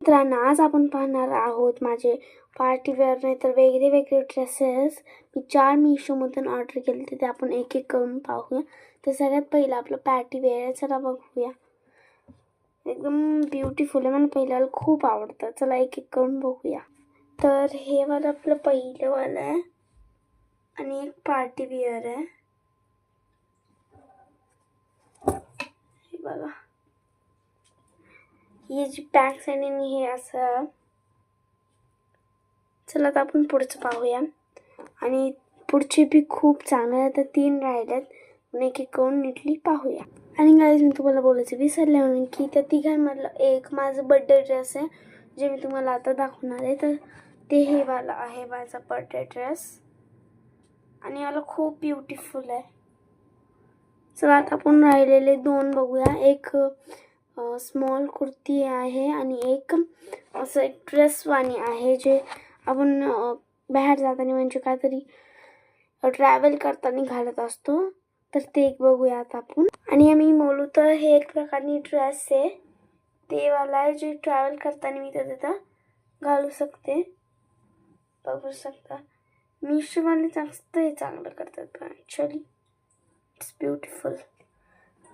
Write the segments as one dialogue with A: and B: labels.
A: मित्रांनो, आज आपण पाहणार आहोत माझे पार्टी वेअर नाही तर वेगळे वेगळे ड्रेसेस मी 4 मीशोमधून ऑर्डर केले ते आपण एक एक करून पाहूया. तर सगळ्यात पहिलं आपलं पार्टी वेअर, चला बघूया. एकदम ब्युटिफुल आहे, मला पहिल्याला खूप आवडतं. चला एक एक करून बघूया. तर हे वाला आपलं पहिलं वाला आहे आणि एक पार्टी वेअर आहे. हे बघा, ही जी बॅक साईड आहे हे असं. चला आता आपण पुढचं पाहूया. आणि पुढचे बी खूप चांगले आहेत. तर 3 राहिल्यात, एक एक करून नीटली पाहूया. आणि गाईज, मी तुम्हाला बोलायचं विसरले म्हणून की त्या तिघांमधलं एक माझं बर्थडे ड्रेस आहे जे मी तुम्हाला आता दाखवणार आहे. तर ते हे वाला आहे माझा बर्थडे ड्रेस आणि मला खूप ब्युटिफुल आहे. चला आता आपण राहिलेले 2 बघूया. एक स्मॉल कुर्ती आहे आणि एक असं एक ड्रेसवाणी आहे जे आपण बाहेर जाताना म्हणजे काहीतरी ट्रॅव्हल करताना घालत असतो. तर ते एक बघूया आता आपण. आणि आम्ही बोलू तर हे एक प्रकारची ड्रेस आहे, ते वाला आहे जे ट्रॅव्हल करताना मी तिथं घालू शकते. बघू शकता, मीशोवाले जास्त हे चांगलं करतात पण ॲक्च्युली इट्स ब्युटिफुल.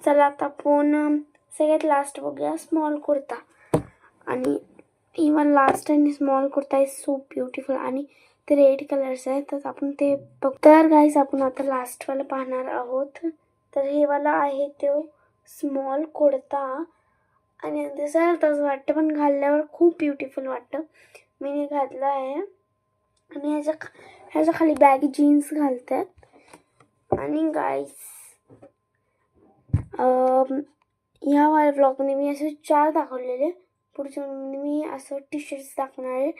A: चला आता आपण सगळ्यात लास्ट बघूया, स्मॉल कुर्ता. आणि इवन लास्ट आणि small kurta is so beautiful आणि ते रेड कलर्स आहे. तर आपण ते तर गाईज, आपण आता लास्टवाला पाहणार आहोत. तर हे वाला आहे तो स्मॉल कुर्ता आणि दिसायला तसं वाटतं पण घालल्यावर खूप ब्युटिफुल वाटतं. मी घातला आहे आणि ह्याच्या खाली बॅगी जीन्स घालतात. आणि गाईज, ह्या वाल्या ब्लॉगमध्ये मी असे 4 दाखवलेले. पुढच्या मी असं टी-शर्ट्स दाखवणार आहे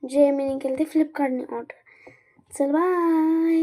A: जे मी केले ते फ्लिपकार्टने ऑर्डर. चल बाय.